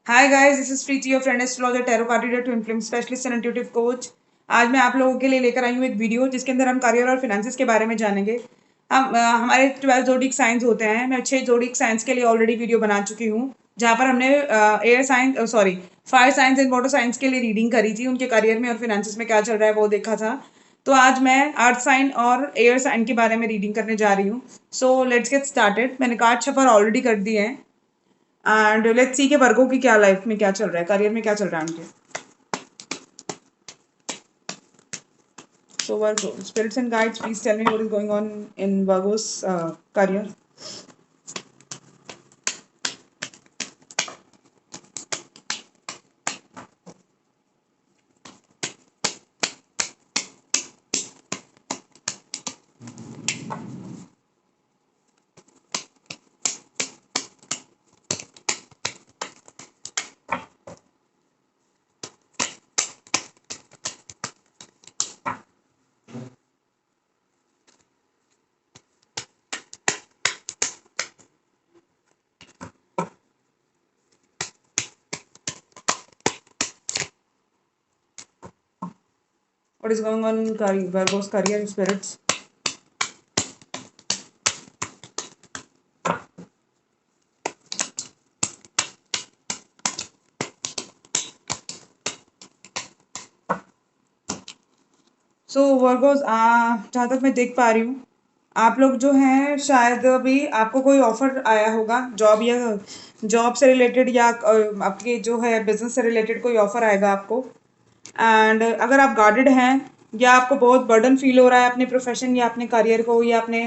Hi guys, this is Preeti, your friend astrologer, tarot card reader, twin flame specialist and intuitive coach. आज मैं आप लोगों के लिए लेकर आई हूँ एक वीडियो जिसके अंदर हम करियर और फिनेंसेस के बारे में जानेंगे। हमारे 12 जोडिक साइंस होते हैं। मैं 6 जोडिक साइंस के लिए ऑलरेडी वीडियो बना चुकी हूँ, जहाँ पर हमने air science sorry fire science and water science के लिए रीडिंग करी थी, उनके करियर में और फिनेंसेस में क्या चल रहा है वो देखा था। तो आज मैं अर्थ साइन और एयर साइन के बारे में रीडिंग करने जा रही हूँ। So let's get started. मैंने कार्ड छपर ऑलरेडी कर दिए हैं एंड लेट्स सी के वर्गों की क्या लाइफ में क्या चल रहा है, करियर में क्या चल रहा है उनके। So Virgo, spirits and guides, please tell me what is going on in Virgo's career. What is going on in Virgo's career, spirits? So Virgo's, जहाँ तक मैं देख पा रही हूँ, आप लोग जो हैं शायद अभी आपको कोई ऑफर आया होगा, जॉब या जॉब से रिलेटेड या आपके जो है बिजनेस से रिलेटेड कोई ऑफर आएगा आपको। एंड अगर आप गार्डेड हैं या आपको बहुत बर्डन फील हो रहा है अपने प्रोफेशन या अपने करियर को या अपने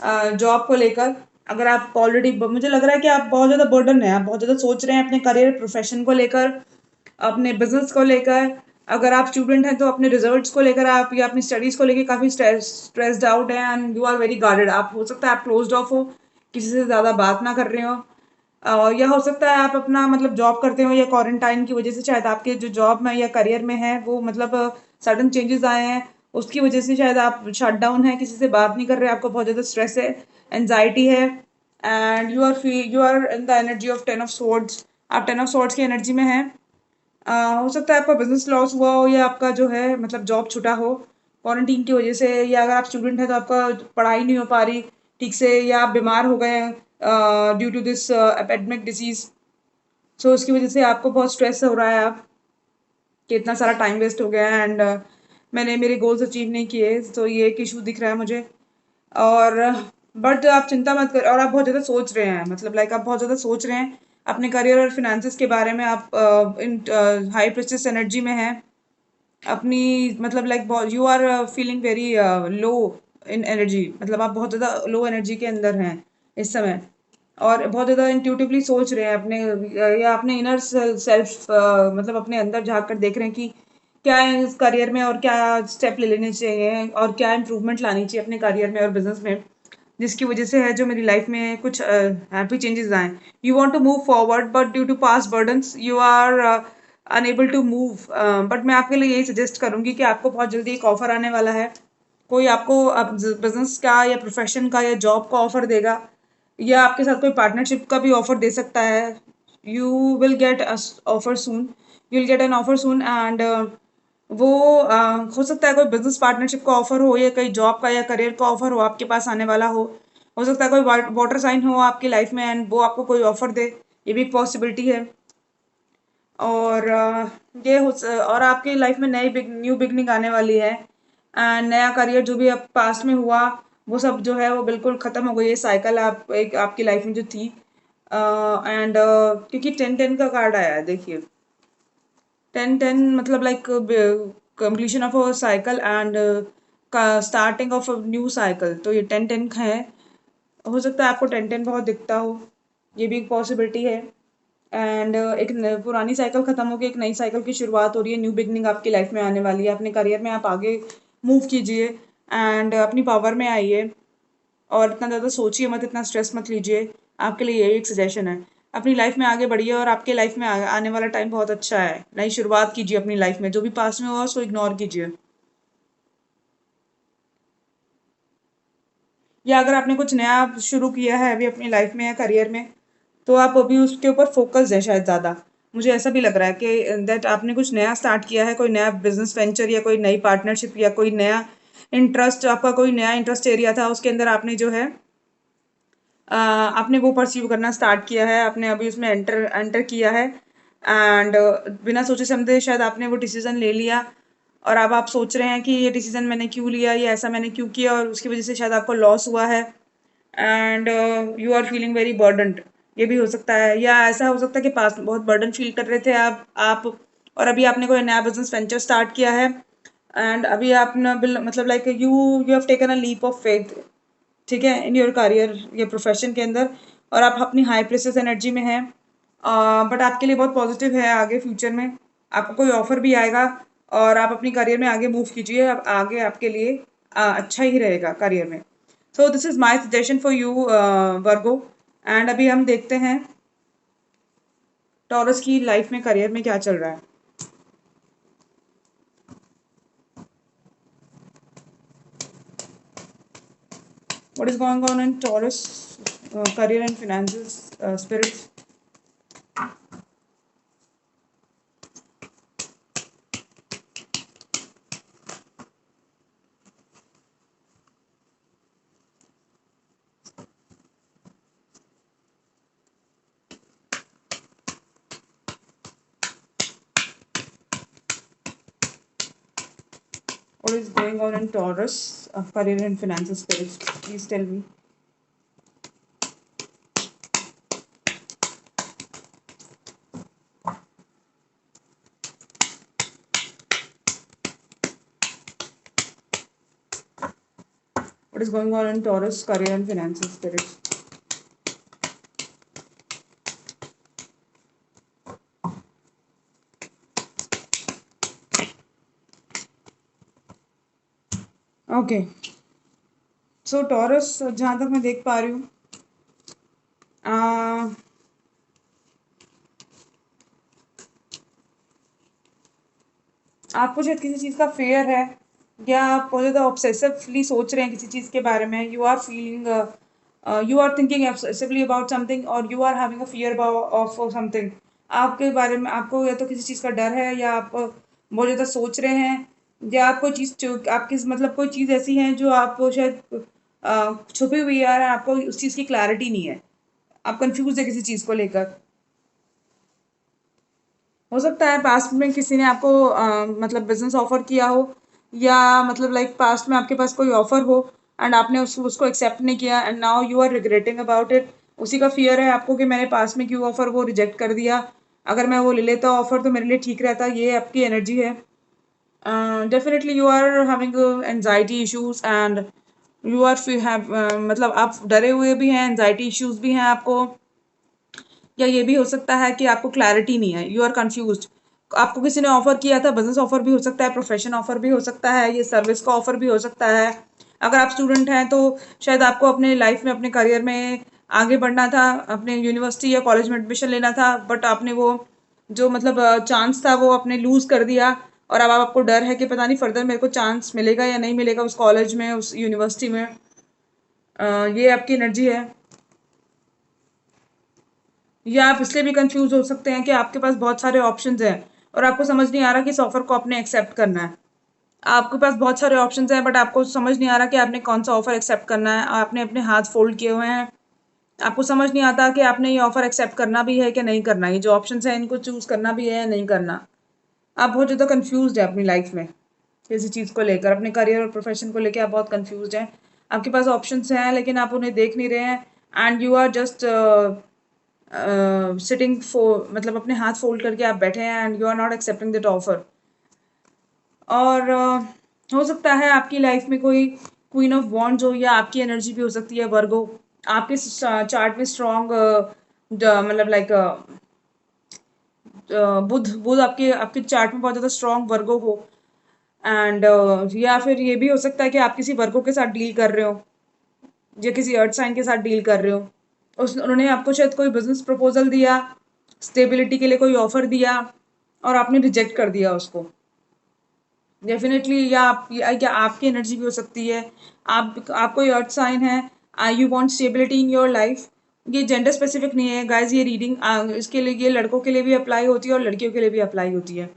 जॉब को लेकर, अगर आप ऑलरेडी, मुझे लग रहा है कि आप बहुत ज़्यादा बर्डन है, आप बहुत ज़्यादा सोच रहे हैं अपने करियर प्रोफेशन को लेकर, अपने बिजनेस को लेकर। अगर आप स्टूडेंट हैं तो अपने रिजल्ट्स को लेकर आप या अपनी स्टडीज़ को लेकर काफ़ी स्ट्रेस्ड आउट है and you are very guarded. आप हो सकता है आप क्लोज्ड ऑफ हो, किसी से ज़्यादा बात ना कर रहे हो, या हो सकता है आप अपना मतलब जॉब करते हो या क्वारंटाइन की वजह से शायद आपके जो जॉब में या करियर में है वो मतलब सडन चेंजेस आए हैं, उसकी वजह से शायद आप शट डाउन है, किसी से बात नहीं कर रहे, आपको बहुत ज़्यादा स्ट्रेस है, एनजाइटी है। And you are in the energy of 10 of swords. आप 10 ऑफ स्वॉर्ड्स की एनर्जी में हैं। हो सकता है आपका बिजनेस लॉस हुआ हो या आपका जो है मतलब जॉब छूटा हो क्वारंटीन की वजह से, या अगर आप स्टूडेंट हैं तो आपका पढ़ाई नहीं हो पा रही ठीक से, या आप बीमार हो गए हैं due to this epidemic disease. सो उसकी वजह से आपको बहुत स्ट्रेस हो रहा है, आप कि इतना सारा टाइम वेस्ट हो गया है एंड मैंने मेरे गोल्स अचीव नहीं किए, तो ये एक इशू दिख रहा है मुझे। और बट आप चिंता मत कर, और आप बहुत ज़्यादा सोच रहे हैं, मतलब लाइक आप बहुत ज़्यादा सोच रहे हैं अपने करियर और फिनेंसेस के बारे में। आप इन हाई प्रेस्टिज एनर्जी में हैं अपनी, मतलब like you are feeling very low in energy, मतलब आप बहुत ज़्यादा लो एनर्जी के अंदर हैं इस समय, और बहुत ज़्यादा इंट्यूटिवली सोच रहे हैं अपने, या अपने इनर सेल्फ, मतलब अपने अंदर झाँक कर देख रहे हैं कि क्या है इस करियर में और क्या स्टेप ले लेने चाहिए और क्या इम्प्रूवमेंट लानी चाहिए अपने करियर में और बिजनेस में, जिसकी वजह से है जो मेरी लाइफ में कुछ हैप्पी चेंजेस आए। You want to move forward but due to past burdens you are unable to move. But मैं आपके लिए यही सजेस्ट करूंगी कि आपको बहुत जल्दी एक ऑफर आने वाला है। कोई आपको बिजनेस का या प्रोफेशन का या जॉब का ऑफर देगा, या आपके साथ कोई पार्टनरशिप का भी ऑफर दे सकता है। You will get offer soon, you will get an offer soon and वो हो सकता है कोई बिजनेस पार्टनरशिप का ऑफर हो, या कोई जॉब का या करियर का ऑफर हो आपके पास आने वाला हो सकता है कोई वाटर साइन हो आपकी लाइफ में एंड वो आपको कोई ऑफर दे, ये भी एक पॉसिबिलिटी है। और और आपकी लाइफ में न्यू बिगनिंग आने वाली है एंड नया करियर जो भी अब पास्ट में हुआ वो सब जो है वो बिल्कुल ख़त्म हो गई है साइकिल, आप एक आपकी लाइफ में जो थी। एंड क्योंकि 10-10 का कार्ड आया है, देखिए 10-10 मतलब like completion of a cycle and starting of a new cycle, तो ये 10-10 है। हो सकता है आपको 10-10 बहुत दिखता हो, ये भी एक पॉसिबिलिटी है। एंड एक पुरानी साइकिल खत्म होकर एक नई साइकिल की शुरुआत हो रही है, न्यू बिगनिंग आपकी लाइफ में आने वाली है। अपने करियर में आप आगे मूव कीजिए एंड अपनी पावर में आइए, और इतना ज़्यादा सोचिए मत, इतना स्ट्रेस मत लीजिए। आपके लिए यही एक सजेशन है, अपनी लाइफ में आगे बढ़िए और आपके लाइफ में आने वाला टाइम बहुत अच्छा है। नई शुरुआत कीजिए अपनी लाइफ में, जो भी पास में हुआ उसको इग्नोर कीजिए। या अगर आपने कुछ नया शुरू किया है अभी अपनी लाइफ में या करियर में, तो आप अभी उसके ऊपर फोकस है शायद ज़्यादा, मुझे ऐसा भी लग रहा है कि दैट आपने कुछ नया स्टार्ट किया है, कोई नया बिजनेस वेंचर या कोई नई पार्टनरशिप या कोई नया इंटरेस्ट, आपका कोई नया इंटरेस्ट एरिया था, उसके अंदर आपने जो है आपने वो परस्यू करना स्टार्ट किया है, आपने अभी उसमें एंटर एंटर किया है एंड बिना सोचे समझे शायद आपने वो डिसीजन ले लिया और अब आप सोच रहे हैं कि ये डिसीजन मैंने क्यों लिया, ये ऐसा मैंने क्यों किया, और उसकी वजह से शायद आपको लॉस हुआ है and you are feeling very burdened. ये भी हो सकता है, या ऐसा हो सकता है कि पास बहुत बर्डन फील कर रहे थे आप और अभी आपने कोई नया बिजनेस वेंचर स्टार्ट किया है एंड अभी आपने मतलब like you you have taken a leap of faith, ठीक है, इन योर करियर या प्रोफेशन के अंदर, और आप अपनी हाई प्रेसेस एनर्जी में हैं, बट आपके लिए बहुत पॉजिटिव है। आगे फ्यूचर में आपको कोई ऑफर भी आएगा और आप अपनी करियर में आगे मूव कीजिए, अब आगे आपके लिए अच्छा ही रहेगा करियर में। So this is my suggestion for you Virgo. And अभी हम देखते हैं टॉरस की लाइफ में करियर में क्या चल रहा है। What is going on in Taurus career and finances spirits? What is going on in Taurus career and finances spirits? Please tell me. What is going on in Taurus career and finances spirits? Okay, so taurus जहाँ तक मैं देख पा रही हूँ, आपको शायद किसी चीज़ का फेयर है या आप बहुत ज़्यादा ऑब्सेसिवली सोच रहे हैं किसी चीज़ के बारे में। You are feeling you are thinking obsessively about something और you are having a fear of something. आपके बारे में आपको या तो किसी चीज़ का डर है या आप बहुत ज़्यादा सोच रहे हैं, या आप कोई चीज़ आपकी मतलब कोई चीज़ ऐसी है जो आपको शायद छुपी हुई है और आपको उस चीज़ की क्लैरिटी नहीं है, आप कंफ्यूज है किसी चीज़ को लेकर। हो सकता है पास्ट में किसी ने आपको मतलब बिजनेस ऑफर किया हो, या मतलब लाइक पास्ट में आपके पास कोई ऑफर हो एंड आपने उसको एक्सेप्ट नहीं किया and now you are regretting about it. उसी का फियर है आपको कि मैंने पास्ट में क्यों ऑफर वो रिजेक्ट कर दिया, अगर मैं वो ले लेता ऑफर तो मेरे लिए ठीक रहता। ये आपकी एनर्जी है। Definitely you are having anxiety issues and you are मतलब आप डरे हुए भी हैं, एनजाइटी इश्यूज भी हैं आपको, या ये भी हो सकता है कि आपको क्लैरिटी नहीं है, यू आर कंफ्यूज। आपको किसी ने ऑफर किया था, बिजनेस ऑफर भी हो सकता है, प्रोफेशन ऑफर भी हो सकता है, ये सर्विस का ऑफर भी हो सकता है। अगर आप स्टूडेंट हैं तो शायद आपको अपने लाइफ में अपने करियर में आगे बढ़ना था, अपने यूनिवर्सिटी या कॉलेज में एडमिशन लेना था, बट आपने वो जो मतलब चांस था वो आपने लूज कर दिया और अब आपको डर है कि पता नहीं फर्दर मेरे को चांस मिलेगा या नहीं मिलेगा उस कॉलेज में, उस यूनिवर्सिटी में। ये आपकी एनर्जी है। या आप इसलिए भी कंफ्यूज हो सकते हैं कि आपके पास बहुत सारे ऑप्शंस हैं और आपको समझ नहीं आ रहा कि इस ऑफर को आपने एक्सेप्ट करना है। आपके पास बहुत सारे ऑप्शंस हैं बट आपको समझ नहीं आ रहा कि आपने कौन सा ऑफर एक्सेप्ट करना है। आपने अपने हाथ फोल्ड किए हुए हैं, आपको समझ नहीं आता कि आपने ये ऑफर एक्सेप्ट करना भी है कि नहीं करना, ये जो ऑप्शंस हैं इनको चूज करना भी है या नहीं करना। आप बहुत ज़्यादा कंफ्यूज है अपनी लाइफ में किसी चीज़ को लेकर, अपने करियर और प्रोफेशन को लेकर आप बहुत कंफ्यूज हैं। आपके पास ऑप्शंस हैं लेकिन आप उन्हें देख नहीं रहे हैं and you are just sitting मतलब अपने हाथ फोल्ड करके आप बैठे हैं and you are not accepting that offer. और हो सकता है आपकी लाइफ में कोई क्वीन ऑफ वॉन्ड्स हो, या आपकी एनर्जी भी हो सकती है वर्गो। आपके चार्ट में स्ट्रॉन्ग मतलब लाइक बुध बुध आपके आपके चार्ट में बहुत ज़्यादा स्ट्रॉन्ग वर्गो हो एंड या फिर ये भी हो सकता है कि आप किसी वर्गो के साथ डील कर रहे हो या किसी अर्थ साइन के साथ डील कर रहे हो। उन्होंने आपको शायद कोई बिजनेस प्रपोजल दिया, स्टेबिलिटी के लिए कोई ऑफर दिया और आपने रिजेक्ट कर दिया उसको। डेफिनेटली या आपकी एनर्जी भी हो सकती है, आप कोई अर्थ साइन है, you want stability in your life ये जेंडर स्पेसिफिक नहीं है गाइज, ये रीडिंग इसके लिए, ये लड़कों के लिए भी अप्लाई होती है और लड़कियों के लिए भी अप्लाई होती है।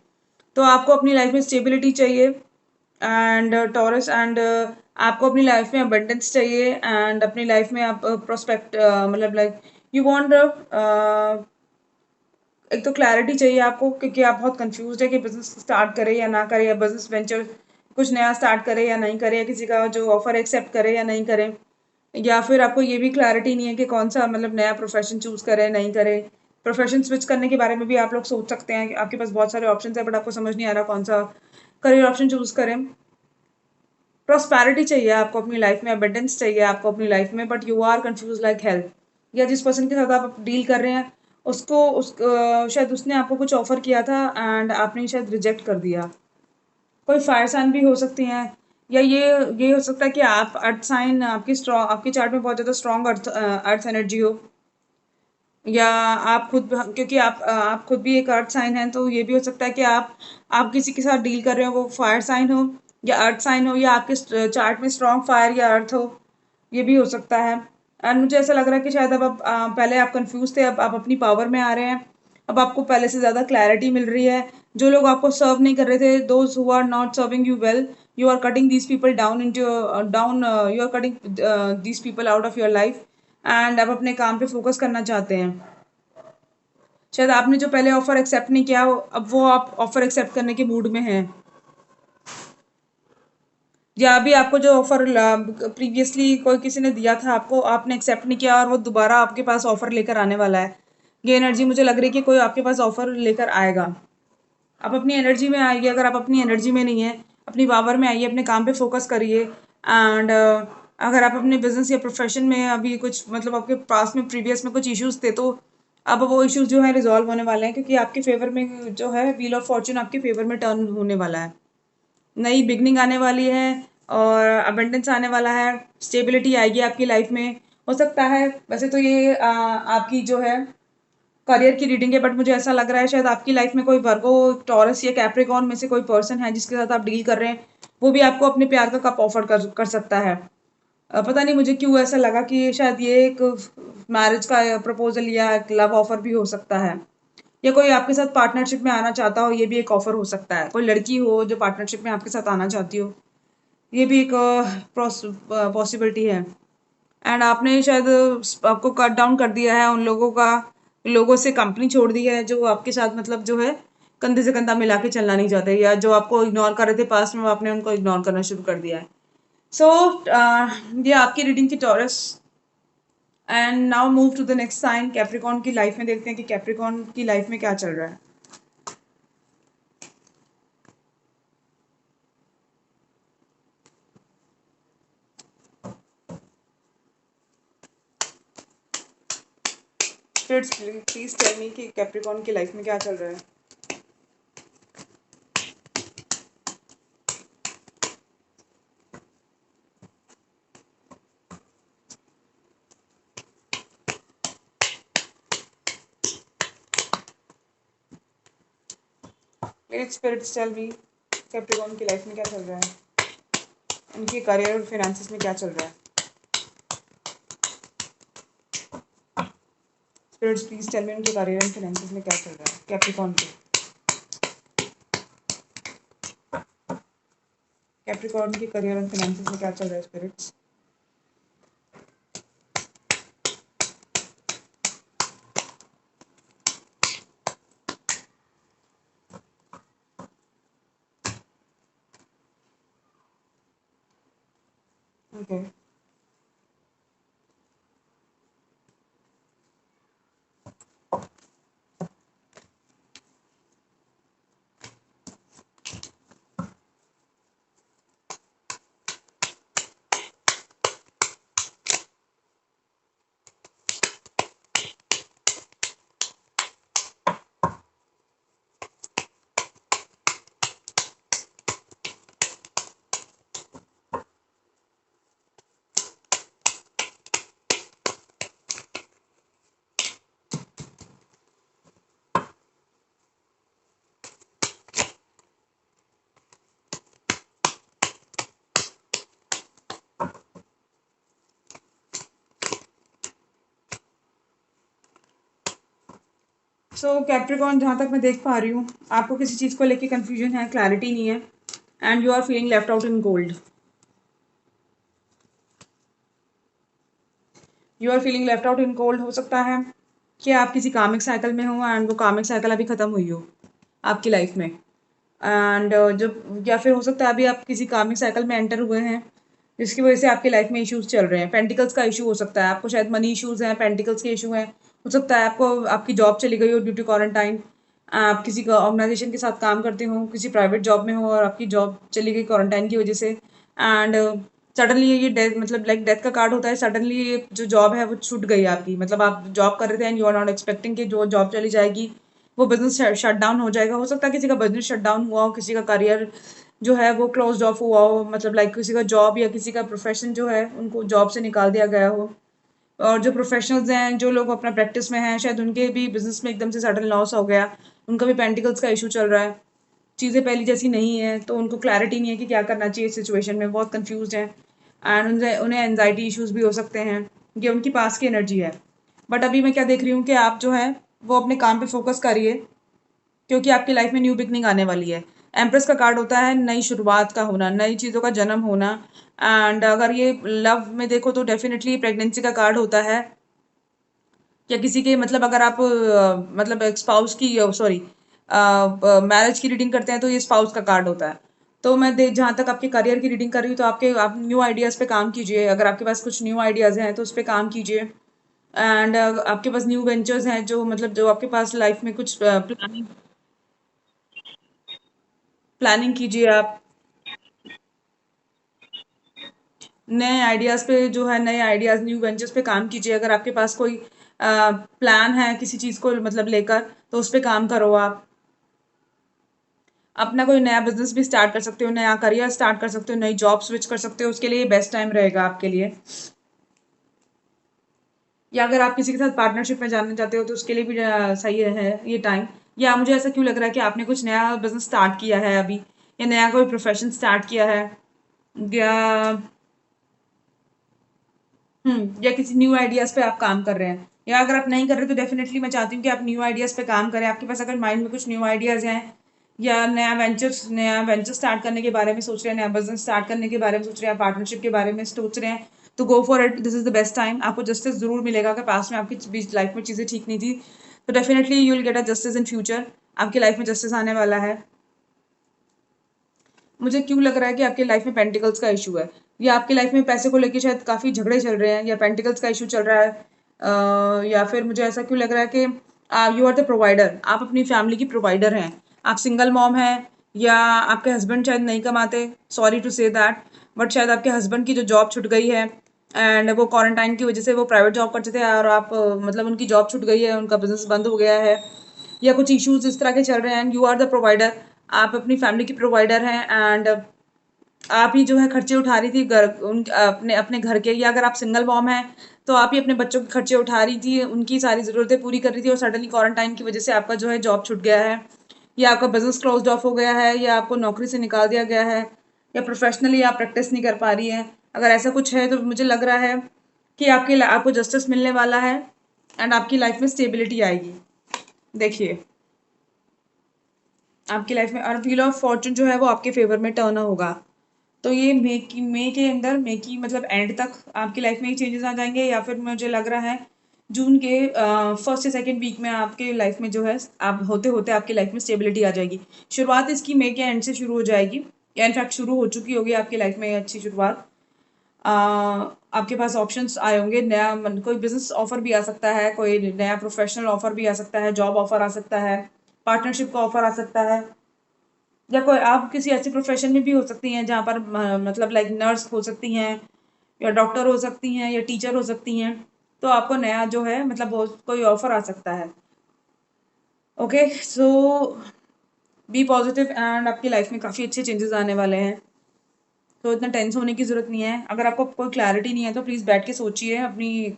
तो आपको अपनी लाइफ में स्टेबिलिटी चाहिए एंड टॉरस, एंड आपको अपनी लाइफ में अबंडेंस चाहिए, एंड अपनी लाइफ में आप प्रोस्पेक्ट मतलब लाइक यू वांट एक तो क्लैरिटी चाहिए आपको, क्योंकि आप बहुत कंफ्यूज है कि बिजनेस स्टार्ट करे या ना करे, या बिजनेस वेंचर कुछ नया स्टार्ट करे या नहीं करे, या किसी का जो ऑफर एक्सेप्ट करे या नहीं करे, या फिर आपको ये भी क्लैरिटी नहीं है कि कौन सा मतलब नया प्रोफेशन चूज करे नहीं करे। प्रोफेशन स्विच करने के बारे में भी आप लोग सोच सकते हैं कि आपके पास बहुत सारे ऑप्शन है, बट आपको समझ नहीं आ रहा कौन सा करियर ऑप्शन चूज करें। प्रॉस्पैरिटी चाहिए आपको अपनी लाइफ में, अबंडेंस चाहिए आपको अपनी लाइफ में, but you are confuse like health, या जिस पर्सन के साथ आप डील कर रहे हैं उसको शायद उसने आपको कुछ ऑफर किया था एंड आपने शायद रिजेक्ट कर दिया। कोई फायर साइन भी हो सकती हैं, या ये हो सकता है कि आप अर्थ साइन, आपकी स्ट्रॉन्ग, आपकी चार्ट में बहुत ज़्यादा स्ट्रॉन्ग अर्थ एनर्जी हो, या आप खुद, क्योंकि आप खुद भी एक अर्थ साइन है, तो ये भी हो सकता है कि आप किसी के साथ डील कर रहे हो वो फायर साइन हो या अर्थ साइन हो, या आपके चार्ट में स्ट्रॉन्ग फायर या अर्थ हो, ये भी हो सकता है। एंड मुझे ऐसा लग रहा है कि शायद अब आप पहले आप कंफ्यूज थे, अब आप अपनी पावर में आ रहे हैं, अब आपको पहले से ज़्यादा क्लैरिटी मिल रही है। जो लोग आपको सर्व नहीं कर रहे थे, those who are not serving you well, you are cutting these people down into down, you are cutting these people out of your life, and आप अपने काम पे फोकस करना चाहते हैं। शायद आपने जो पहले ऑफर एक्सेप्ट नहीं किया, अब वो आप ऑफर एक्सेप्ट करने के मूड में हैं, या अभी आपको जो ऑफर प्रीवियसली कोई किसी ने दिया था आपको, आपने एक्सेप्ट नहीं किया और वो दोबारा आपके पास ऑफर लेकर आने वाला है। ये एनर्जी मुझे लग रही है कि कोई आपके पास ऑफर लेकर आएगा। आप अपनी एनर्जी में आइए, अगर आप अपनी एनर्जी में नहीं है, अपनी पावर में आइए, अपने काम पे फोकस करिए, एंड अगर आप अपने बिजनेस या प्रोफेशन में अभी कुछ मतलब आपके पास में प्रीवियस में कुछ इश्यूज थे, तो अब वो इश्यूज जो है रिजॉल्व होने वाले हैं, क्योंकि आपके फेवर में जो है व्हील ऑफ फॉर्चून आपके फेवर में टर्न होने वाला है। नई बिगनिंग आने वाली है और अबंडेंस आने वाला है, स्टेबिलिटी आएगी आपकी लाइफ में। हो सकता है, वैसे तो ये आपकी जो है करियर की रीडिंग है, बट मुझे ऐसा लग रहा है शायद आपकी लाइफ में कोई वर्गो, टॉरस या कैप्रिकॉर्न में से कोई पर्सन है जिसके साथ आप डील कर रहे हैं, वो भी आपको अपने प्यार का कप ऑफर कर सकता है। पता नहीं मुझे क्यों ऐसा लगा कि शायद ये एक मैरिज का प्रपोजल या एक लव ऑफर भी हो सकता है, या कोई आपके साथ पार्टनरशिप में आना चाहता हो, ये भी एक ऑफर हो सकता है। कोई लड़की हो जो पार्टनरशिप में आपके साथ आना चाहती हो, ये भी एक पॉसिबिलिटी है। एंड आपने शायद आपको कट डाउन कर दिया है उन लोगों से, कंपनी छोड़ दी है जो आपके साथ मतलब जो है कंधे से कंधा मिला के चलना नहीं चाहते, या जो आपको इग्नोर कर रहे थे पास्ट में, आपने उनको इग्नोर करना शुरू कर दिया है। सो ये आपकी रीडिंग की Taurus. And now move to the next sign, Capricorn की लाइफ में देखते हैं कि कैप्रिकॉर्न की लाइफ में क्या चल रहा है। प्लीज टेल मी कि कैप्रिकॉर्न की लाइफ में क्या चल रहा है। Please spirits tell me Capricorn की लाइफ में क्या चल रहा है, उनके करियर और फिनेंसेस में क्या चल रहा है। स्पिरिट्स प्लीज टेल मी उनके करियर एंड फाइनेंसेस में क्या चल रहा है कैप्रिकॉर्न के। कैप्रिकॉर्न के करियर एंड फाइनेंसेस में क्या चल रहा है स्पिरिट्स। ओके, सो कैप्रिकॉर्न, जहाँ तक मैं देख पा रही हूँ, आपको किसी चीज़ को लेके कंफ्यूजन है, क्लैरिटी नहीं है, and you are feeling left out in cold. You are feeling left out in cold. हो सकता है कि आप किसी कामिक साइकिल में हो एंड वो कामिक साइकिल अभी ख़त्म हुई हो आपकी लाइफ में, एंड जब, या फिर हो सकता है अभी आप किसी कामिक साइकिल में एंटर हुए हैं जिसकी वजह से आपकी लाइफ में इश्यूज चल रहे हैं। पेंटिकल्स का इशू हो सकता है, आपको शायद मनी इश्यूज हैं, पेंटिकल्स के इशू हैं। हो सकता है आपको आपकी जॉब चली गई हो ड्यू टू क्वारंटाइन, आप किसी का ऑर्गेनाइजेशन के साथ काम करते हो, किसी प्राइवेट जॉब में हो और आपकी जॉब चली गई क्वारंटाइन की वजह से, एंड सडनली ये डेथ, मतलब लाइक डेथ का कार्ड होता है, सडनली ये जो जॉब है वो छूट गई आपकी, मतलब आप जॉब कर रहे थे and you are not expecting कि जो जॉब चली जाएगी, वो बिजनेस शट डाउन हो जाएगा। हो सकता है किसी का बिजनेस शट डाउन हुआ हो, किसी का करियर जो है वो क्लोज ऑफ हुआ हो, मतलब लाइक किसी का जॉब या किसी का प्रोफेशन जो है उनको जॉब से निकाल दिया गया हो। और जो प्रोफेशनल्स हैं, जो लोग अपना प्रैक्टिस में हैं, शायद उनके भी बिजनेस में एकदम से सडन लॉस हो गया, उनका भी पेंटिकल्स का इशू चल रहा है, चीज़ें पहली जैसी नहीं है, तो उनको क्लैरिटी नहीं है कि क्या करना चाहिए इस सिचुएशन में, बहुत कंफ्यूज हैं, एंड उन्हें एनजाइटी इश्यूज भी हो सकते हैं। ये उनकी पास की एनर्जी है। बट अभी मैं क्या देख रही हूँ कि आप जो है वो अपने काम पे फोकस करिए, क्योंकि आपकी लाइफ में न्यू बिगनिंग आने वाली है। एम्प्रेस का कार्ड होता है नई शुरुआत का होना, नई चीज़ों का जन्म होना, एंड अगर ये लव में देखो तो डेफिनेटली प्रेगनेंसी का कार्ड होता है, या किसी के, मतलब अगर आप मतलब स्पाउस की, सॉरी, मैरिज की रीडिंग करते हैं तो ये स्पाउस का कार्ड होता है। तो मैं देख, जहाँ तक आपके करियर की रीडिंग कर रही हूँ, तो आप न्यू आइडियाज़ पे काम कीजिए। अगर आपके पास कुछ न्यू आइडियाज़ हैं तो उस पर काम कीजिए, एंड आपके पास न्यू वेंचर्स हैं, जो मतलब जो आपके पास लाइफ में कुछ प्लानिंग प्लानिंग कीजिए आप। नए आइडियाज़ पे जो है, नए आइडियाज़, न्यू वेंचर्स पे काम कीजिए। अगर आपके पास कोई प्लान है किसी चीज़ को मतलब लेकर, तो उस पे काम करो आप। अपना कोई नया बिजनेस भी स्टार्ट कर सकते हो, नया करियर स्टार्ट कर सकते हो, नई जॉब स्विच कर सकते हो, उसके लिए बेस्ट टाइम रहेगा आपके लिए। या अगर आप किसी के साथ पार्टनरशिप में जाना चाहते हो तो उसके लिए भी सही है ये टाइम। या मुझे ऐसा क्यों लग रहा है कि आपने कुछ नया बिजनेस स्टार्ट किया है अभी, या नया कोई प्रोफेशन स्टार्ट किया है, या या किसी न्यू आइडियाज़ पे आप काम कर रहे हैं। या अगर आप नहीं कर रहे तो डेफिनेटली मैं चाहती हूँ कि आप न्यू आइडियाज़ पे काम करें। आपके पास अगर माइंड में कुछ न्यू आइडियाज़ हैं, या नया वेंचर स्टार्ट करने के बारे में सोच रहे हैं, नया बिजनेस स्टार्ट करने के बारे में सोच रहे हैं, पार्टनरशिप के बारे में सोच रहे हैं, तो go for it, this is the best time. आपको जस्टिस जरूर मिलेगा। अगर पास्ट में आपकी बीच लाइफ में चीज़ें ठीक नहीं थी, तो definitely you will get a justice in future. आपकी लाइफ में जस्टिस आने वाला है। मुझे क्यों लग रहा है कि आपकी लाइफ में पेंटिकल्स का इशू है, या आपकी लाइफ में पैसे को लेके शायद काफ़ी झगड़े चल रहे हैं, या पेंटिकल्स का इशू चल रहा है, या फिर मुझे ऐसा क्यों लग रहा है कि यू आर द प्रोवाइडर, आप अपनी फैमिली की प्रोवाइडर हैं। आप सिंगल मॉम हैं, या आपके हस्बैंड शायद नहीं कमाते, sorry to say that, but शायद आपके हस्बैंड की जो जॉब छूट गई है, एंड वो क्वारंटाइन की वजह से वो प्राइवेट जॉब करते थे, और आप मतलब उनकी जॉब छूट गई है, उनका बिजनेस बंद हो गया है, या कुछ इश्यूज इस तरह के चल रहे हैं, and you are the provider. आप अपनी फैमिली की प्रोवाइडर हैं, एंड आप ही जो है खर्चे उठा रही थी घर, उन अपने अपने घर के। या अगर आप सिंगल मॉम हैं तो आप ही अपने बच्चों के खर्चे उठा रही थी, उनकी सारी ज़रूरतें पूरी कर रही थी, और सडनली क्वारंटाइन की वजह से आपका जो है जॉब छूट गया है, या आपका बिजनेस क्लोज ऑफ हो गया है, या आपको नौकरी से निकाल दिया गया है, या प्रोफेशनली आप प्रैक्टिस नहीं कर पा रही हैं। अगर ऐसा कुछ है तो मुझे लग रहा है कि आपको जस्टिस मिलने वाला है, एंड आपकी लाइफ में स्टेबिलिटी आएगी। देखिए, आपकी लाइफ में और व्हील ऑफ फॉर्चून जो है वो आपके फेवर में टर्न होगा। तो ये मई के अंदर, मई की मतलब एंड तक आपकी लाइफ में ही चेंजेस आ जाएंगे, या फिर मुझे लग रहा है जून के फर्स्ट या सेकेंड वीक में आपके लाइफ में जो है, आप होते होते आपकी लाइफ में स्टेबिलिटी आ जाएगी। शुरुआत इसकी मई के एंड से शुरू हो जाएगी, या इनफैक्ट शुरू हो चुकी होगी आपकी लाइफ में अच्छी शुरुआत। आपके पास ऑप्शंस आए होंगे, नया कोई बिजनेस ऑफर भी आ सकता है, कोई नया प्रोफेशनल ऑफर भी आ सकता है, जॉब ऑफर आ सकता है, पार्टनरशिप का ऑफर आ सकता है, या कोई आप किसी ऐसे प्रोफेशन में भी हो सकती हैं जहाँ पर मतलब लाइक नर्स हो सकती हैं, या डॉक्टर हो सकती हैं, या टीचर हो सकती हैं। तो आपको नया जो है मतलब कोई ऑफर आ सकता है। Okay, so be positive, and आपकी लाइफ में काफ़ी अच्छे चेंजेस आने वाले हैं। तो इतना टेंस होने की ज़रूरत नहीं है। अगर आपको कोई क्लैरिटी नहीं है तो प्लीज़ बैठ के सोचिए अपनी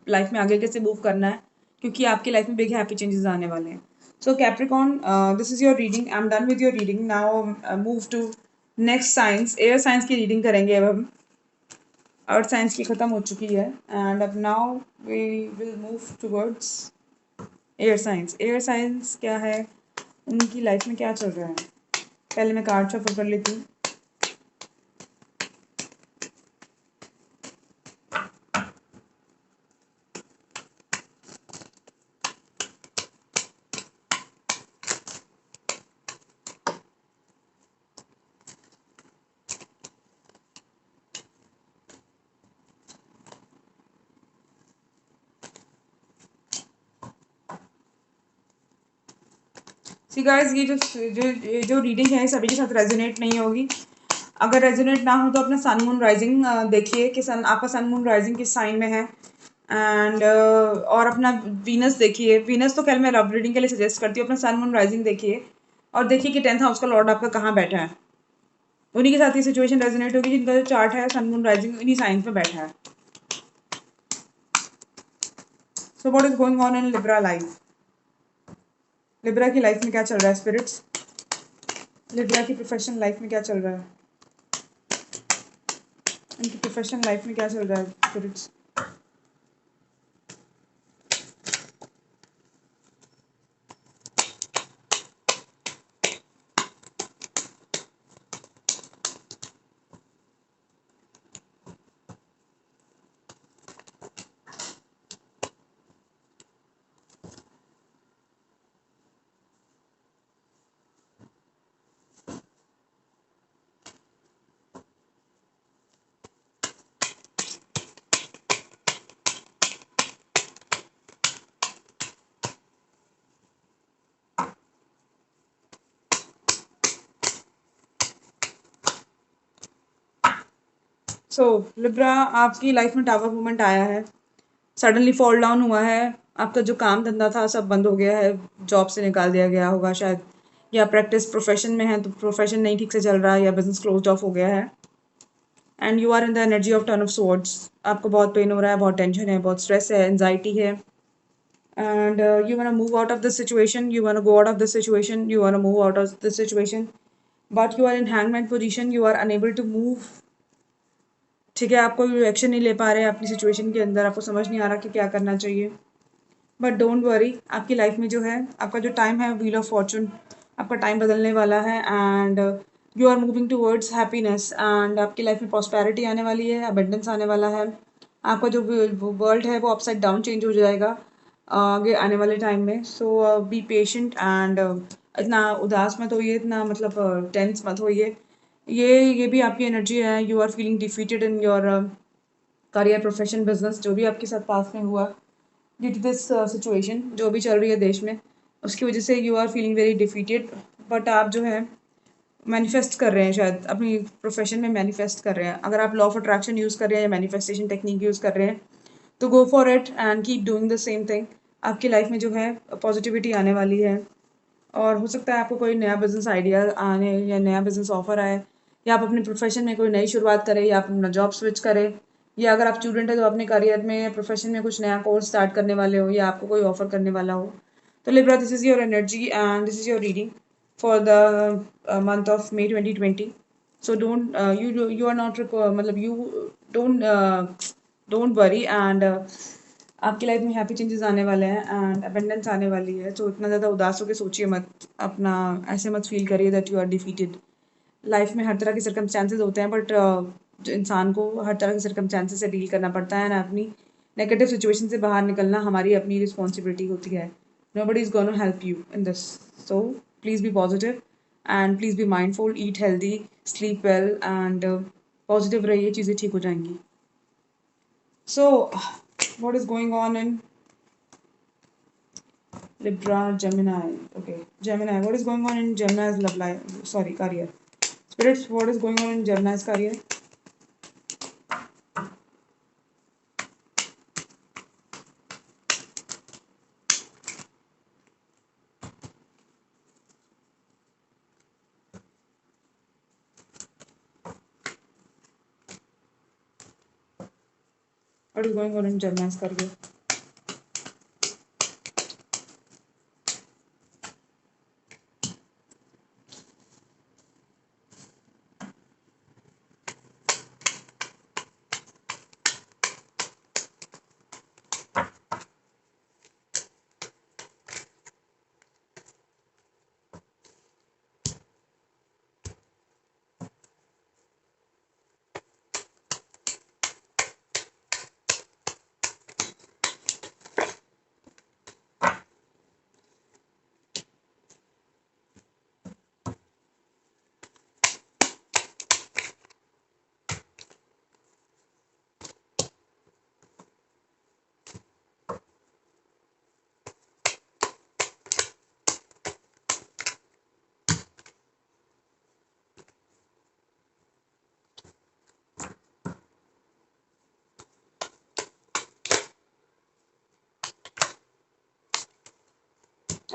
लाइफ में आगे कैसे मूव करना है, क्योंकि आपकी लाइफ में बिग हैप्पी चेंजेस आने वाले हैं। So Capricorn, this is your reading, I am done with your reading. Now move to next signs, air signs की रीडिंग करेंगे अब हम। अर्थ साइंस की ख़त्म हो चुकी है, एंड अब now we will move towards air signs क्या है, उनकी लाइफ में क्या चल रहा है? पहले मैं कार्ड शफल कर लेती हूँ। सी गाइस, ये जो रीडिंग है सभी के साथ रेजोनेट नहीं होगी। अगर रेजोनेट ना हो तो अपना सन मून राइजिंग देखिए कि आपका सन मून राइजिंग किस साइन में है। एंड और अपना वीनस देखिए। वीनस तो खैर मैं लव रीडिंग के लिए सजेस्ट करती हूँ। अपना सन मून राइजिंग देखिए और देखिए कि 10th हाउस का लॉर्ड आपका कहाँ बैठा है। उन्हीं के साथ ये सिचुएशन रेजोनेट होगी जिनका जो चार्ट है सन मून राइजिंग इन्हीं साइंस में बैठा है। So what is going on in Libra life? Libra की लाइफ में क्या चल रहा है स्पिरिट्स? लिब्रा की प्रोफेशनल लाइफ में क्या चल रहा है? उनकी प्रोफेशनल लाइफ में क्या चल रहा है स्पिरिट्स? सो लिब्रा, आपकी लाइफ में टावर मूवमेंट आया है, सडनली फॉल डाउन हुआ है। आपका जो काम धंधा था सब बंद हो गया है, जॉब से निकाल दिया गया होगा शायद, या प्रैक्टिस प्रोफेशन में है तो प्रोफेशन नहीं ठीक से चल रहा है, या बिजनेस क्लोज ऑफ हो गया है। And you are in the energy of turn of swords. आपको बहुत पेन हो रहा है, बहुत टेंशन है, बहुत स्ट्रेस है, एंजाइटी है। And you want to move out of this situation, you want to go out of this situation, you want to move out of this situation, but you are in hangman position, you are unable to move. ठीक है, आप कोई action नहीं ले पा रहे हैं अपनी सिचुएशन के अंदर, आपको समझ नहीं आ रहा कि क्या करना चाहिए। बट डोंट वरी, आपकी लाइफ में जो है आपका जो टाइम है व्हील ऑफ फॉर्चून, आपका टाइम बदलने वाला है। And you are moving towards happiness, and आपकी लाइफ में प्रॉस्पेरिटी आने वाली है, अबंडेंस आने वाला है। आपका जो वर्ल्ड है वो अपसाइड डाउन चेंज हो जाएगा आगे आने वाले टाइम में। सो बी पेशेंट एंड इतना उदास मत होइए, इतना मतलब टेंस मत होइए। ये भी आपकी एनर्जी है। You are feeling defeated in your career, profession, business, जो भी आपके साथ पास में हुआ ड्यू टू दिस सिचुएशन जो भी चल रही है देश में, उसकी वजह से you are feeling very defeated. But आप जो है मैनिफेस्ट कर रहे हैं, शायद अपनी प्रोफेशन में मैनिफेस्ट कर रहे हैं। अगर आप लॉ ऑफ अट्रैक्शन यूज़ कर रहे हैं या मैनिफेस्टेशन टेक्निक यूज़ कर रहे हैं तो go for it and keep doing the same thing. आपकी लाइफ में जो है पॉजिटिविटी आने वाली है, और हो सकता है आपको कोई नया बिजनेस आइडिया आने या नया बिजनेस ऑफर आए, या आप अपने प्रोफेशन में कोई नई शुरुआत करें, या आप अपना जॉब स्विच करें, या अगर आप स्टूडेंट है तो अपने करियर में या प्रोफेशन में कुछ नया कोर्स स्टार्ट करने वाले हो, या आपको कोई ऑफर करने वाला हो। तो Libra, this is your energy and this is your reading for the month of May 2020। So don't you are not मतलब यू डोंट वरी, एंड आपकी लाइफ में हैप्पी चेंजेस आने वाले हैं एंड अबंडेंस आने वाली है। तो इतना ज़्यादा उदास होकर सोचिए मत, अपना ऐसे मत फील करिए that you are defeated. Life में हर तरह के सर्कमस्टांसेस होते हैं, बट जो इंसान को हर तरह के सर्कमस्टांसेस से डील करना पड़ता है ना, अपनी नेगेटिव सिचुएशन से बाहर निकलना हमारी अपनी रिस्पॉन्सिबिलिटी होती है। Nobody is gonna help you in this. So please be positive and please be mindful, eat healthy, sleep well, and positive रहिए, चीज़ें ठीक हो जाएंगी। सो what is going on in Libra, Gemini? Okay, Gemini, what is going on in Gemini's love life? Sorry, career. Spirits, what is going on in Gemini's career? What is going on in Gemini's career?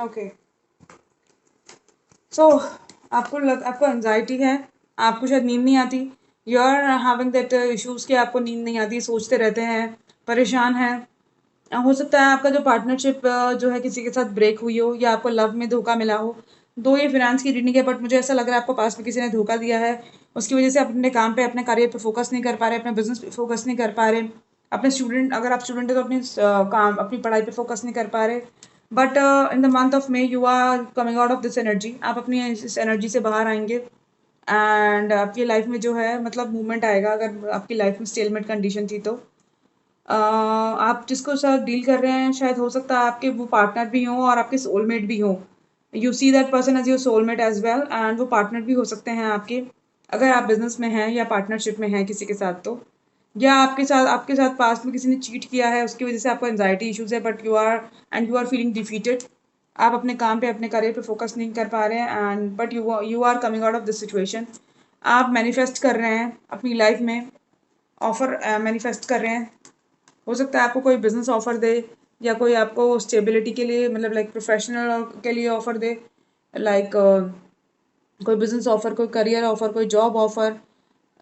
Okay, so आपको anxiety है, आपको शायद नींद नहीं आती, you are having that issues कि आपको नींद नहीं आती, सोचते रहते हैं, परेशान हैं। हो सकता है आपका जो पार्टनरशिप जो है किसी के साथ ब्रेक हुई हो, या आपको लव में धोखा मिला हो। दो ये फिनेंस की रीडिंग है, बट मुझे ऐसा लग रहा है आपको पास में किसी ने धोखा दिया है, उसकी वजह से आप अपने काम पे, अपने करियर पे फोकस नहीं कर पा रहे, अपने बिजनेस पे फोकस नहीं कर पा रहे, अपने स्टूडेंट, अगर आप स्टूडेंट है तो अपनी काम, अपनी पढ़ाई पे फोकस नहीं कर पा रहे। But in the month of May you are coming out of this energy, आप अपनी इस एनर्जी से बाहर आएंगे, एंड आपकी लाइफ में जो है मतलब मूवमेंट आएगा। अगर आपकी लाइफ में स्टेलमेट कंडीशन थी तो आप जिसको साथ डील कर रहे हैं, शायद हो सकता है आपके वो पार्टनर भी हों और आपके सोलमेट भी हों। You see that person as your soulmate as well, and वो पार्टनर भी हो सकते हैं आपके, अगर आप बिजनेस में हैं या पार्टनरशिप में हैं किसी के साथ तो। या आपके साथ पास्ट में किसी ने चीट किया है, उसकी वजह से आपको एंजाइटी इश्यूज है, but you are feeling defeated. आप अपने काम पे, अपने करियर पे फोकस नहीं कर पा रहे हैं, and but you are coming out of this situation. आप मैनिफेस्ट कर रहे हैं अपनी लाइफ में, ऑफर मैनिफेस्ट कर रहे हैं। हो सकता है आपको कोई बिजनेस ऑफर दे, या कोई आपको स्टेबिलिटी के लिए, मतलब लाइक प्रोफेशनल के लिए ऑफर दे, लाइक कोई बिजनेस ऑफर, कोई करियर ऑफर, कोई जॉब ऑफर,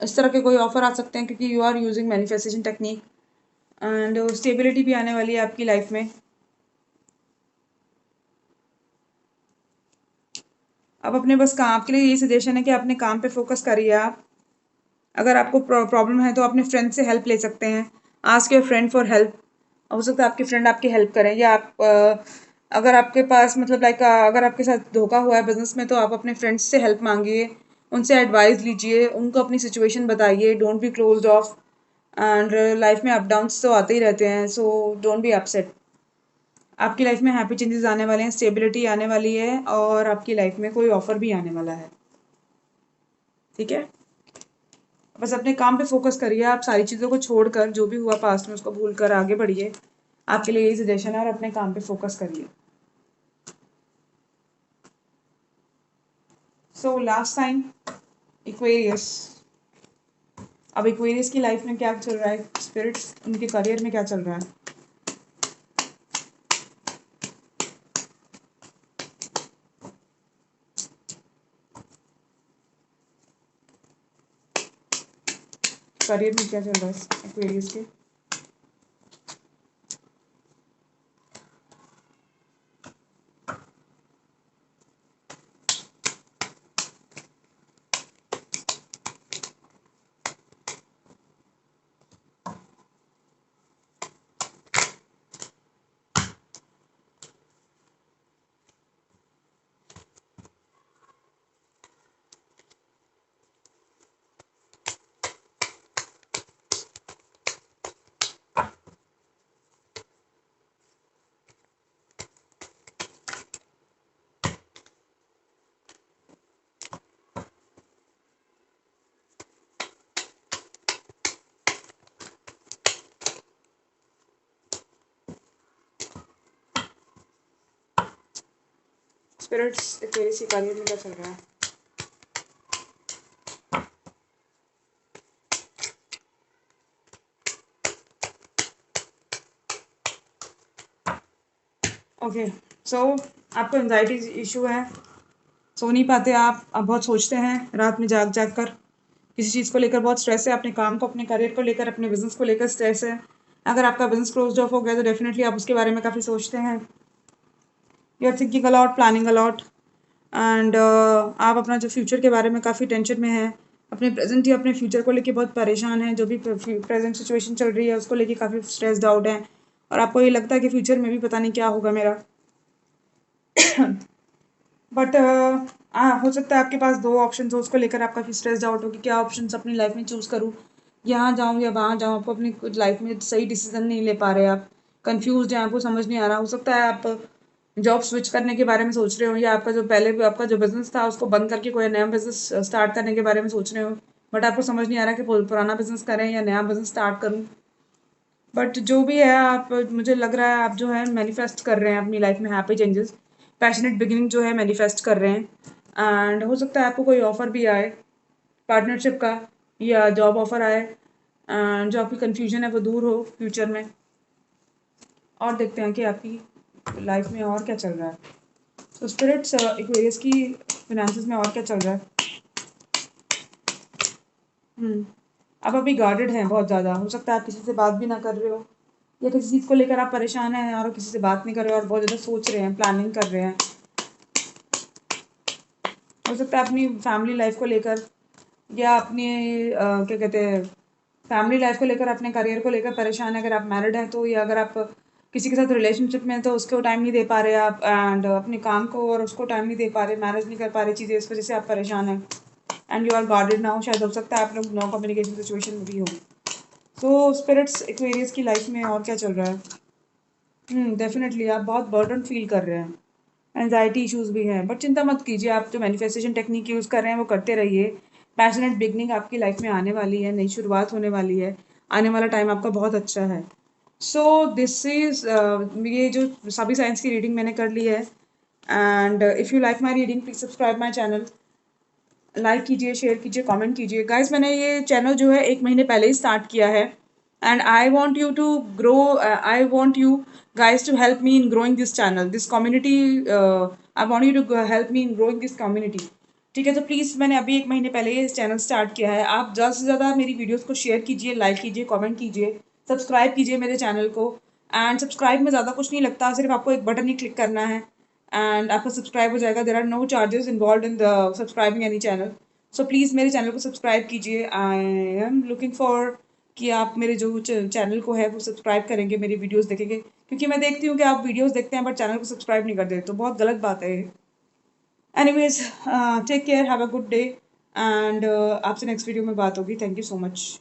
इस तरह के कोई ऑफर आ सकते हैं, क्योंकि you are using manifestation technique, and stability भी आने वाली है आपकी लाइफ में। अब अपने बस काम, आपके लिए यही सजेशन है कि अपने काम पे फोकस करिए आप। अगर आपको प्रॉब्लम है तो अपने फ्रेंड से हेल्प ले सकते हैं, ask your friend for help. हो सकता है आपके फ्रेंड आपकी हेल्प करें, या आप अगर आपके पास मतलब लाइक अगर आपके साथ धोखा हुआ है बिजनेस में, तो आप अपने फ्रेंड्स से हेल्प मांगिए, उनसे एडवाइस लीजिए, उनको अपनी सिचुएशन बताइए। Don't be closed of, and life में अप डाउन्स तो आते ही रहते हैं, सो डोंट बी अपसेट। आपकी लाइफ में हैप्पी चेंजेस आने वाले हैं, स्टेबिलिटी आने वाली है, और आपकी लाइफ में कोई ऑफर भी आने वाला है। ठीक है, बस अपने काम पे फोकस करिए, आप सारी चीज़ों को छोड़कर, जो भी हुआ पास्ट में उसको भूल कर आगे बढ़िए। आपके लिए यही सजेशन है, और अपने काम पे फोकस करिए। So last time Aquarius. अब इक्वेरियस की लाइफ में क्या चल रहा है, स्पिरिट्स उनके करियर में क्या चल रहा है। करियर में क्या चल रहा है एक्वेरियस के। स्पिरिट्स एक्वेरियस के करियर में क्या चल रहा है। ओके, सो आपको एंजाइटी इशू है, सो नहीं पाते आप बहुत सोचते हैं रात में जाग जाग कर, किसी चीज़ को लेकर बहुत स्ट्रेस है, अपने काम को, अपने करियर को लेकर, अपने बिजनेस को लेकर स्ट्रेस है। अगर आपका बिजनेस क्लोज ऑफ हो गया तो डेफिनेटली आप उसके बारे में काफ़ी सोचते हैं। You are thinking a lot, planning a lot, and आप अपना जो फ्यूचर के बारे में काफ़ी टेंशन में है, अपने प्रेजेंट या अपने फ्यूचर को लेके बहुत परेशान है। जो भी प्रेजेंट सिचुएशन चल रही है उसको लेके काफ़ी स्ट्रेस्ड आउट है, और आपको ये लगता है कि फ्यूचर में भी पता नहीं क्या होगा मेरा। बट हो सकता है आपके पास दो ऑप्शन हो, उसको लेकर आप काफ़ी स्ट्रेस्ड आउट हो कि क्या ऑप्शन अपनी लाइफ में चूज़ करूँ, यहाँ जाऊँ या वहाँ जाऊँ। आपको अपनी लाइफ में सही डिसीजन नहीं ले पा रहे, आप कंफ्यूज हैं, आपको समझ नहीं आ रहा। हो सकता है आप जॉब स्विच करने के बारे में सोच रहे हो, या आपका जो पहले आपका जो बिजनेस था उसको बंद करके कोई नया बिजनेस स्टार्ट करने के बारे में सोच रहे हो, बट आपको समझ नहीं आ रहा कि पुराना बिजनेस करें या नया बिजनेस स्टार्ट करूँ। बट जो भी है, आप, मुझे लग रहा है आप जो है मैनिफेस्ट कर रहे हैं अपनी लाइफ में हैप्पी चेंजेस, पैशनेट बिगिनिंग जो है मैनिफेस्ट कर रहे हैं। एंड हो सकता है आपको कोई ऑफर भी आए पार्टनरशिप का, या जॉब ऑफर आए, एंड जो आपकी कन्फ्यूजन है वो दूर हो फ्यूचर में। और देखते हैं कि आपकी लाइफ में और क्या चल रहा है। तो स्पिरिट्स एक्वेरियस की फिनेंसेस में और क्या चल रहा है? आप अभी गार्डेड हैं बहुत ज़्यादा, हो सकता है आप किसी से बात भी ना कर रहे हो, या किसी चीज़ को लेकर आप परेशान हैं और किसी से बात नहीं कर रहे हो और बहुत ज़्यादा सोच रहे हैं, प्लानिंग कर रहे हैं। हो सकता है अपनी फैमिली लाइफ को लेकर, या अपनी क्या कहते हैं, फैमिली लाइफ को लेकर, अपने करियर को लेकर परेशान है। अगर आप मैरिड हैं तो, या अगर आप किसी के साथ रिलेशनशिप में हैं तो उसको टाइम नहीं दे पा रहे आप, एंड अपने काम को और उसको टाइम नहीं दे पा रहे, मैनेज नहीं कर पा रहे चीज़ें, इस वजह से आप परेशान हैं and you are guarded now. शायद हो सकता है आप लोग नो कम्युनिकेशन सिचुएशन में भी हो। तो स्पिरिट्स एक्वेरियस की लाइफ में और क्या चल रहा है? डेफिनेटली आप बहुत बर्डन फील कर रहे हैं, एंजाइटी इश्यूज भी हैं, बट चिंता मत कीजिए। आप जो मैनिफेस्टेशन टेक्निक यूज़ कर रहे हैं वो करते रहिए। पैशनेट बिगनिंग आपकी लाइफ में आने वाली है, नई शुरुआत होने वाली है, आने वाला टाइम आपका बहुत अच्छा है। सो दिस इज़ ये जो सभी साइंस की रीडिंग मैंने कर ली है, and if you like my reading please subscribe my channel, like कीजिए, शेयर कीजिए, कमेंट कीजिए। गाइस मैंने ये चैनल जो है 1 महीने पहले ही स्टार्ट किया है, and I want you to grow, I want you guys to help me in growing this channel, this community. I want you to help me in growing this community. ठीक है, तो please मैंने अभी 1 महीने पहले ये चैनल स्टार्ट किया है। आप ज़्यादा से ज़्यादा मेरी वीडियोस को शेयर कीजिए, लाइक कीजिए, कमेंट कीजिए, सब्सक्राइब कीजिए मेरे चैनल को। एंड सब्सक्राइब में ज़्यादा कुछ नहीं लगता, सिर्फ आपको एक बटन ही क्लिक करना है एंड आपका सब्सक्राइब हो जाएगा। There are no charges involve in the subscribing any channel. So please मेरे चैनल को सब्सक्राइब कीजिए। आई एम लुकिंग फॉर कि आप मेरे जो चैनल को है वो सब्सक्राइब करेंगे, मेरी वीडियोस देखेंगे, क्योंकि मैं देखती हूँ कि आप वीडियोस देखते हैं बट चैनल को सब्सक्राइब नहीं करते, तो बहुत गलत बात है। Anyways, take care, have a good day, and आपसे नेक्स्ट वीडियो में बात होगी। Thank you so much.